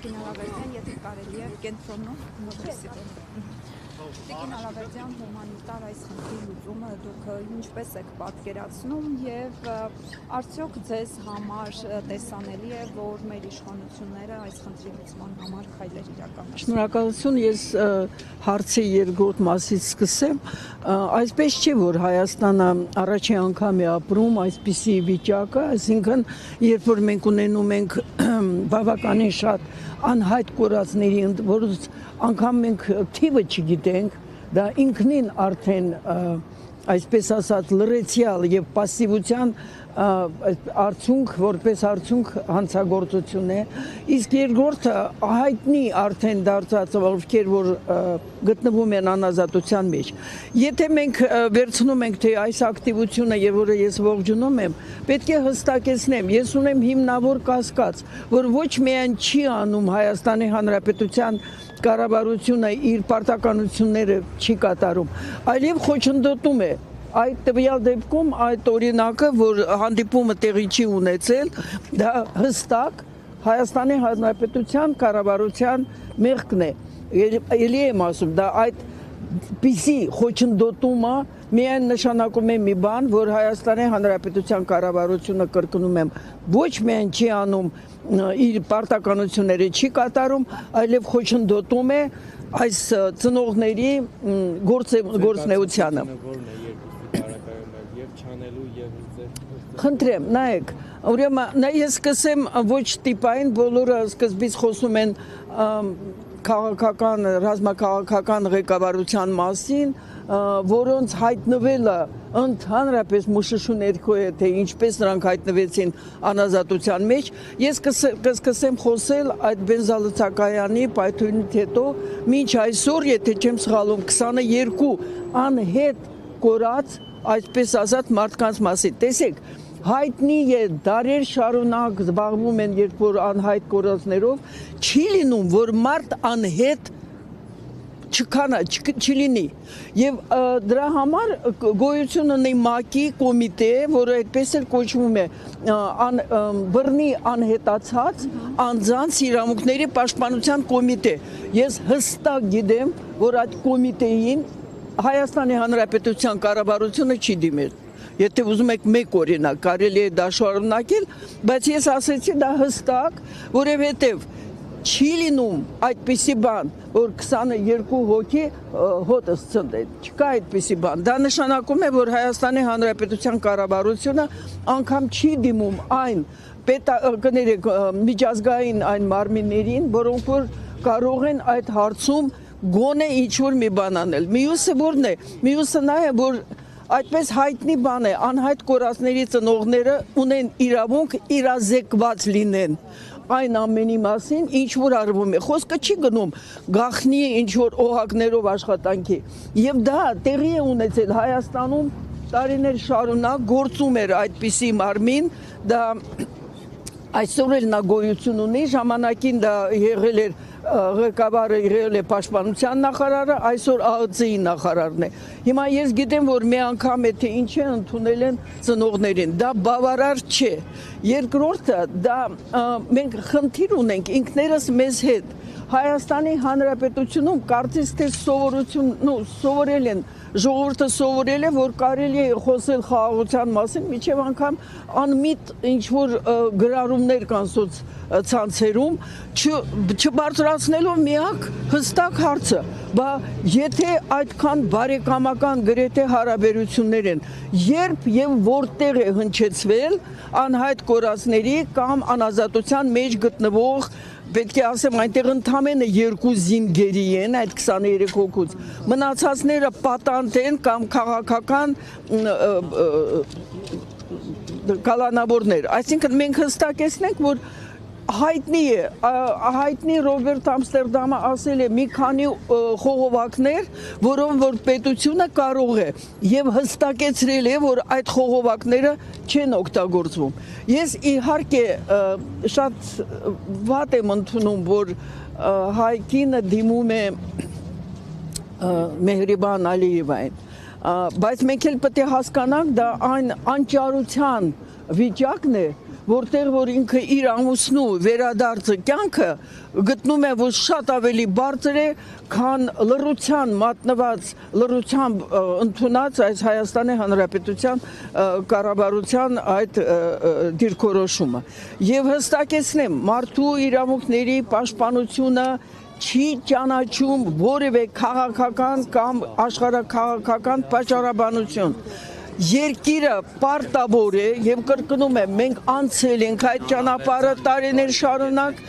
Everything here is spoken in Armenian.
Տիկին Ալավերդյան, եթե կարելի է կենտրոնում մոդրեսիտորը։ Տիկին Ալավերդյան, հումանիտար այս խնդրի լուծումը դուք ինչպես եք պատկերացնում եւ արդյոք ձեզ համար տեսանելի է, որ մեր իշխանությունները այս խնդրի լուծման համար քայլեր իրականացնում։ Շնորհակալություն, ես հարցի երկրորդ մասից սկսեմ։ Այսպես չէ, որ Հայաստանը առաջին անգամ է ապրում այսպիսի վիճակը, այսինքն երբ որ մենք ունենում ենք բավականին շատ անհայտ կորածների, որոնց անգամ մենք թիվը չգիտենք, դա ինքնին արդեն այսպես ասած լրացիալ եւ պասիվության արդյունք, որպես արդյունք հանցագործություն է, իսկ երկրորդը հայտնի արդեն դարձած ովքեր որ գտնվում են անազատության մեջ։ Եթե մենք վերցնում ենք թե այս ակտիվությունը եւ որը ես ողջունում եմ, պետք է հստակեցնեմ, ես ունեմ հիմնավոր կասկած, որ ոչ միայն չի անում Հայաստանի Հանրապետության կառավարությունը իր պարտականությունները չի կատարում, այլև խոչընդոտում է այդ տվյալ դեպքում այդ օրինակը, որ հանդիպումը տեղի չի ունեցել, դա հստակ Հայաստանի Հանրապետության կառավարության մեղքն է։ Էլի եմ ասում, դա այդ պիսի խոչընդոտումը միայն նշանակում է մի բան, որ Հայաստանի Հանրապետության կառավարությունը, կրկնում եմ, ոչ միայն չի անում իր պարտականությունները չի կատարում, այլև խոչընդոտում է այս ծնողների գործունեությանը։ Խնդրեմ, նայեք, ուրեմն ես սկսեմ ոչ տիպային, բոլորը սկզբից խոսում են քաղաքական, ռազմաքաղաքական ղեկավարության մասին, որոնց հայտնվելը ընդհանրապես մշուշու ներքո է, թե ինչպես նրանք հայտնվեցին անազատության մեջ, ես կսկսեմ խոսել այդ բենզալցակայանի պայթյունից հետո, մինչ այսօր, եթե չեմ սխալվում, 22 անհետ կորած, այսպես ասած, մարդկանց մասին, տեսեք, հայտնի է, դարեր շարունակ զբաղվում են երբ որ անհայտ կորածներով, չի լինում, որ մարդ անհետ չլինի եւ դրա համար գոյություն ունի ՄԱԿ-ի կոմիտե, որը այդպես էլ կոչվում է բռնի անհետացած անձանց իրավունքների պաշտպանության կոմիտե։ Ես հստակ գիտեմ, որ այդ կոմիտեին Հայաստանի Հանրապետության կառավարությունը չի դիմել։ Եթե ուզում եք մեկ օրինակ, կարելի է դա շարունակել, բայց ես ասեցի դա հստակ, որովհետև չի լինում այդպիսի բան, որ 22 հոգի հոտս ցնդեն, չկա այդպիսի բան։ Դա նշանակում է, որ Հայաստանի Հանրապետության կառավարությունը անգամ չի դիմում այն միջազգային այն մարմիններին, որոնք որ կարող են այդ հարցում գոնե ինչ-որ մի բան անել։ Մյուսը որն է։ Մյուսը նա է, որ այդպես հայտնի բան է, անհայտ կորածների ծնողները ունեն իրավունք իրազեկված լինեն այն ամենի մասին, ինչ որ արվում է։ Խոսքը չի գնում գախնի ինչ որ օհակներով աշխատանքի։ Եվ դա տեղի է ունեցել Հայաստանում տարիներ շարունակ գործում էր այդպիսի մարմին, դա այսօր էլ նա գոյություն ունի, ժամանակին դա եղել էր ղեկավարը եղել է պաշտպանության նախարարը, այսօր ԱԸԾ-ի նախարարն է։ Հիմա ես գիտեմ, որ մի անգամ է թե ինչ է ընդունել են ծնողներին, դա բավարար չէ։ Երկրորդը, դա մենք խնդիր ունենք ինքներս մեզ հետ։ Հայաստանի Հանրապետությունում կարծես թե սովորել են, ժողովուրդը սովորել է, որ կարելի է խոսել խաղաղության մասին, միջև անգամ անմիտ ինչ-որ գրառումներ կան սոցցանցերում, չբարձրացնելով միակ հստակ հարցը, բա եթե այդքան բարեկամական գրեթե հարաբերություններ են, երբ եւ որտեղ է հնչեցվել անհայտ կորածների կամ անազատության մեջ գտնվող պետք է ասեմ, այնտեղ ընդամենը 2 զինգերի են այդ 23 հոգուց, մնացածները պատանտ են կամ քաղաքական կալանավորներ, այսինքն մենք հստակեցնենք, որ հայտնի Ռոբերտ Ամստերդամը ասել է մի քանի խողովակներ, որոնց որ պետությունը կարող է եւ հստակեցրել է, որ այդ խողովակները չեն օգտագործվում։ Ես իհարկե շատ վատ եմ ընդունում, որ հայկինը դիմում է Մեհրիբան Ալիևային, բայց մենք էլ պետք է հասկանանք, դա այն անճարության վիճակն է, որտեղ որ ինքը իր ամուսնու վերադարձը կյանքը գտնում է, որ շատ ավելի բարձր է, քան լռության մատնված, լռությամբ ընդունած այս Հայաստանի Հանրապետության կառավարության այդ դիրքորոշումը։ Եվ հստակեցնեմ, մարդու իրավունքների պաշտպանությունը չի ճանաչում որևէ քաղաքական կամ աշխարհաքաղաքական պատճառաբանություն։ Երկիրը պարտավոր է եւ կրկնում եմ, մենք անցել ենք այդ ճանապարհը տարիներ շարունակ